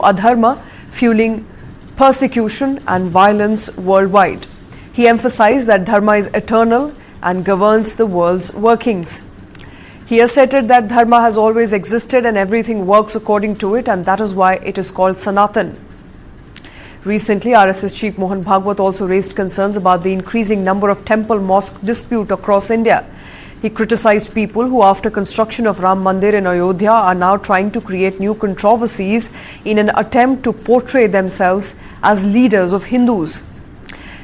ADHARMA, fueling persecution and violence worldwide. He emphasized that Dharma is eternal and governs the world's workings. He asserted that Dharma has always existed and everything works according to it, and that is why it is called Sanatan. Recently, RSS Chief Mohan Bhagwat also raised concerns about the increasing number of temple-mosque dispute across India. He criticized people who, after construction of Ram Mandir in Ayodhya, are now trying to create new controversies in an attempt to portray themselves as leaders of Hindus.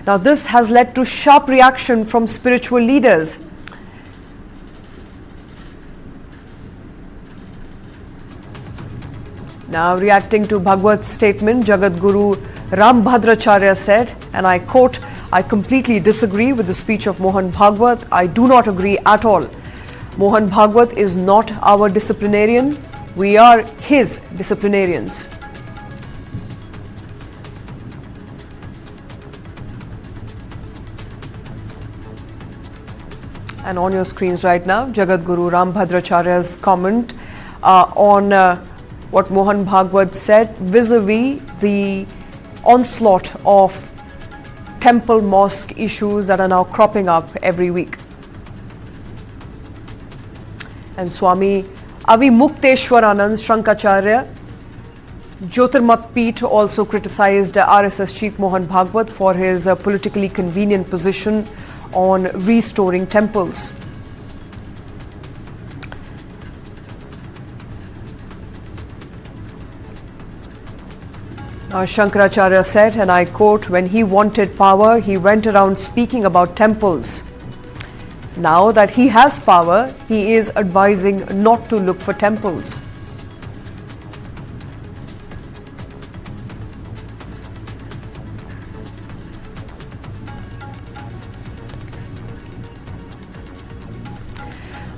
Now, this has led to sharp reaction from spiritual leaders. Now, reacting to Bhagwat's statement, Jagat Guru Rambhadracharya said, and I quote, "I completely disagree with the speech of Mohan Bhagwat. I do not agree at all. Mohan Bhagwat is not our disciplinarian. We are his disciplinarians." And on your screens right now, Jagat Guru Rambhadracharya's comment on what Mohan Bhagwat said vis-a-vis the onslaught of temple mosque issues that are now cropping up every week. And Swami Avimukteshwaranand Shankacharya Jyotirmat Peeth also criticized RSS Chief Mohan Bhagwat for his politically convenient position on restoring temples. Shankaracharya said, and I quote, "When he wanted power, he went around speaking about temples. Now that he has power, he is advising not to look for temples."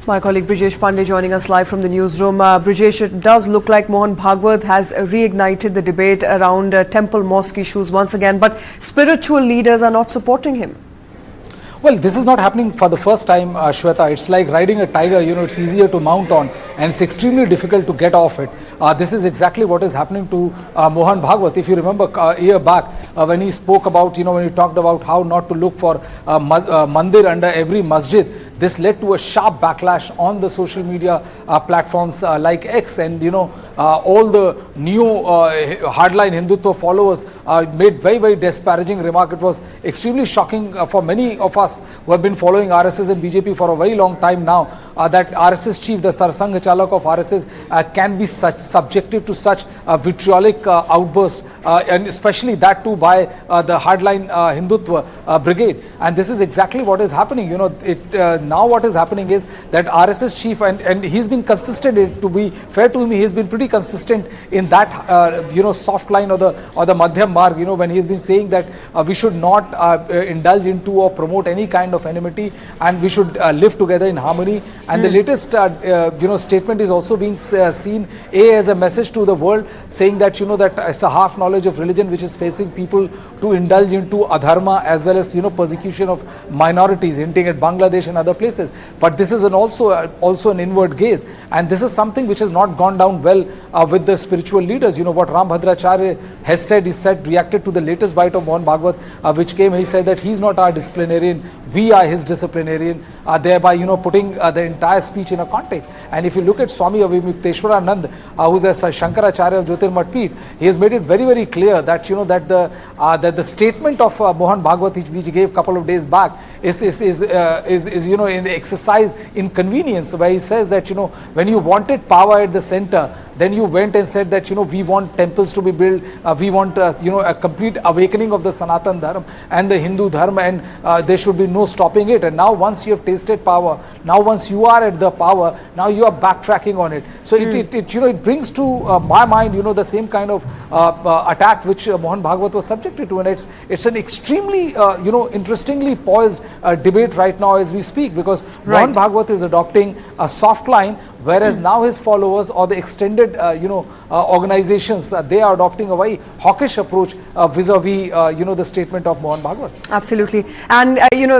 My colleague Brijesh Pandey joining us live from the newsroom. Brijesh, it does look like Mohan Bhagwat has reignited the debate around temple mosque issues once again, but spiritual leaders are not supporting him. Well, this is not happening for the first time, Shweta. It's like riding a tiger, it's easier to mount on and it's extremely difficult to get off it. This is exactly what is happening to Mohan Bhagwat. If you remember a year back when he spoke about, when he talked about how not to look for mandir under every masjid, this led to a sharp backlash on the social media platforms like X, and all the new hardline Hindutva followers made very, very disparaging remark. It was extremely shocking for many of us who have been following RSS and BJP for a very long time now, that RSS chief, the Sarsangh Chalak of RSS, can be subjected to such vitriolic outbursts, and especially that too by the hardline Hindutva brigade. And this is exactly what is happening. Now what is happening is that RSS chief, and he's been consistent, to be fair to him, he's been pretty consistent in that soft line or the madhyam marg, when he's been saying that we should not indulge into or promote any kind of enmity, and we should live together in harmony. And the latest statement is also being seen as a message to the world, saying that that it's a half knowledge of religion which is facing people to indulge into adharma as well as persecution of minorities, hinting at Bangladesh and other places. But this is also an inward gaze, and this is something which has not gone down well with the spiritual leaders. What Rambhadracharya has said, reacted to the latest bite of Mohan Bhagwat, which came. He said that he's not our disciplinarian, we are his disciplinarian, thereby putting the entire speech in a context. And if you look at Swami Avimukteshwaranand, who's a Shankaracharya of Jyotirmat Peeth, he has made it very, very clear that that the statement of Mohan Bhagwat, which he gave a couple of days back, is an exercise in convenience, where he says that when you wanted power at the center, then you went and said that we want temples to be built, we want a complete awakening of the Sanatan Dharma and the Hindu Dharma, and there should be no stopping it. And now once you have tasted power, now once you are at the power, now you are backtracking on it. So it brings to my mind the same kind of attack which Mohan Bhagwat was subjected to, and it's an extremely interestingly poised debate right now as we speak, because Mohan Bhagwat is adopting a soft line whereas now his followers or the extended organizations, they are adopting a very hawkish approach vis-a-vis the statement of Mohan Bhagwat. Absolutely. And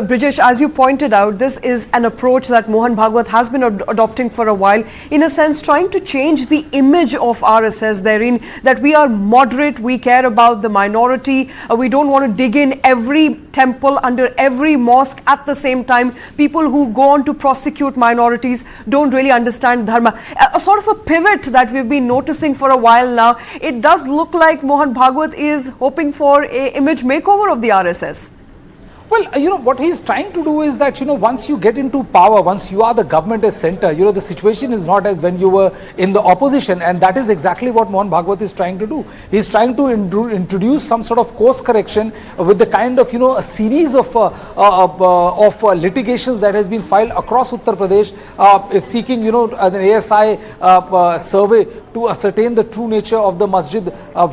Brijesh, as you pointed out, this is an approach that Mohan Bhagwat has been adopting for a while, in a sense trying to change the image of RSS therein, that we are moderate, we care about the minority, we don't want to dig in every temple, under every mosque at the same time. People who go on to prosecute minorities don't really understand Dharma. A sort of a pivot that we've been noticing for a while now. It does look like Mohan Bhagwat is hoping for an image makeover of the RSS. Well, what he's trying to do is that, once you get into power, once you are the government as center, the situation is not as when you were in the opposition, and that is exactly what Mohan Bhagwat is trying to do. He's trying to introduce some sort of course correction with the kind of, a series of litigations that has been filed across Uttar Pradesh, seeking, an ASI survey to ascertain the true nature of the masjid,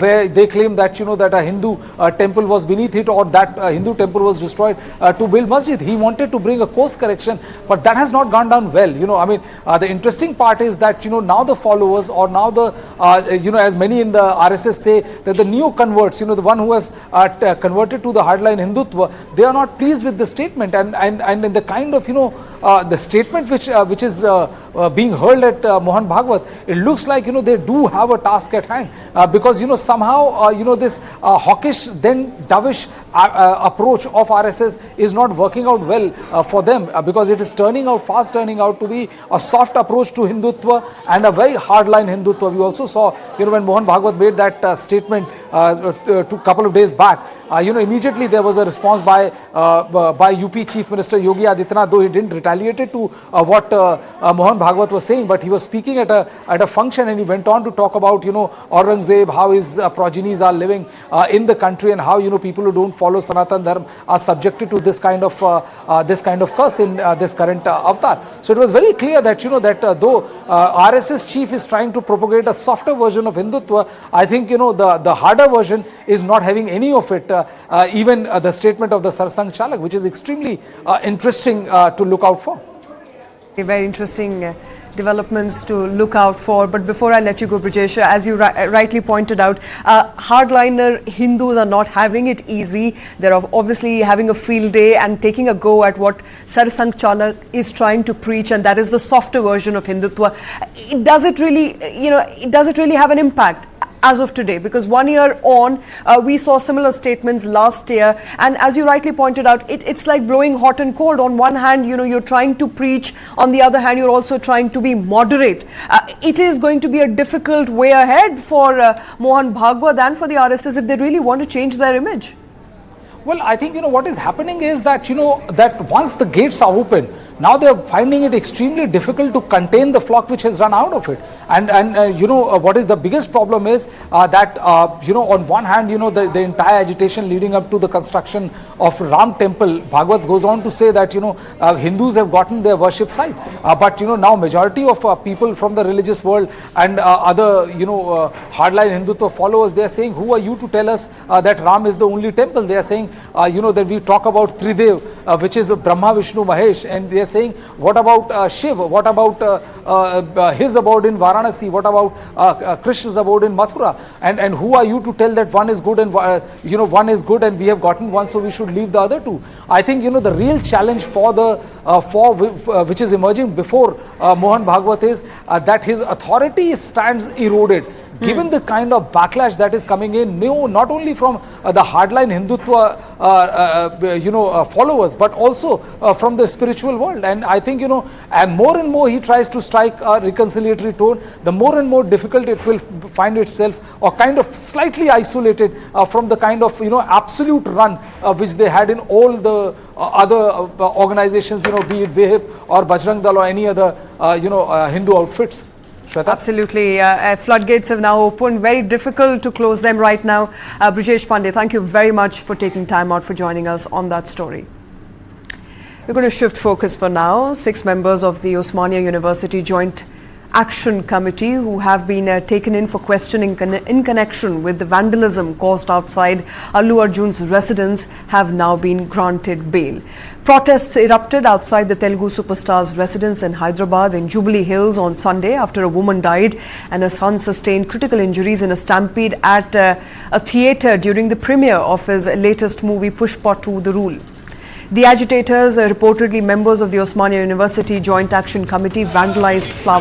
where they claim that, that a Hindu temple was beneath it, or that Hindu temple was destroyed to build masjid. He wanted to bring a course correction, but that has not gone down well. The interesting part is that, now the followers, or now the, as many in the RSS say, that the neo converts, the one who have converted to the hardline Hindutva, they are not pleased with the statement, and in the kind of, the statement which is being hurled at Mohan Bhagwat, it looks like, they do have a task at hand, because, somehow, this hawkish, then dovish approach of RSS is not working out well for them, because it is fast turning out to be a soft approach to Hindutva and a very hardline Hindutva. We also saw, when Mohan Bhagwat made that statement a couple of days back, immediately there was a response by UP Chief Minister Yogi Adityanath, though he didn't retaliate to what Mohan Bhagwat was saying, but he was speaking at a function, and he went on to talk about, Aurangzeb, how his progenies are living in the country, and how, people who don't follow Sanatan Dharma are subjected to this kind of curse in this current avatar. So it was very clear that, that though RSS chief is trying to propagate a softer version of Hindutva, I think, the harder version is not having any of it. Even the statement of the Sarsang Chalak, which is extremely interesting to look out for. Very interesting developments to look out for. But before I let you go, Brijesh, as you rightly pointed out, hardliner Hindus are not having it easy. They're obviously having a field day and taking a go at what Sarsang Chalak is trying to preach, and that is the softer version of Hindutva. Does it really have an impact as of today? Because 1 year on, we saw similar statements last year, and as you rightly pointed out, it's like blowing hot and cold. On one hand, you're trying to preach, on the other hand, you're also trying to be moderate. It is going to be a difficult way ahead for Mohan Bhagwat and for the RSS if they really want to change their image. Well, I think, what is happening is that, that once the gates are open, now they are finding it extremely difficult to contain the flock which has run out of it. And what is the biggest problem is that, on one hand, the entire agitation leading up to the construction of Ram temple, Bhagwat goes on to say that, Hindus have gotten their worship site. But, now majority of people from the religious world and other, hardline Hindutva followers, they are saying, who are you to tell us that Ram is the only temple? They are saying, that we talk about Tridev, which is Brahma, Vishnu, Mahesh, and they are saying, what about Shiv? What about his abode in Varanasi? What about Krishna's abode in Mathura? And who are you to tell that one is good and one is good and we have gotten one, so we should leave the other two? I think the real challenge for the which is emerging before Mohan Bhagwat is that his authority stands eroded. Given the kind of backlash that is coming in, not only from the hardline Hindutva, followers, but also from the spiritual world. And I think, and more he tries to strike a reconciliatory tone, the more and more difficult it will find itself, or kind of slightly isolated from the kind of, absolute run which they had in all the other organizations, be it Vehip or Bajrang Dal or any other, Hindu outfits. Shweta? Absolutely. Floodgates have now opened. Very difficult to close them right now. Brijesh Pandey, thank you very much for taking time out for joining us on that story. We're going to shift focus for now. 6 members of the Osmania University Joint Action Committee, who have been taken in for questioning in connection with the vandalism caused outside Allu Arjun's residence, have now been granted bail. Protests erupted outside the Telugu superstar's residence in Hyderabad in Jubilee Hills on Sunday after a woman died and her son sustained critical injuries in a stampede at a theatre during the premiere of his latest movie Pushpa 2 The Rule. The agitators, reportedly members of the Osmania University Joint Action Committee, vandalized flowers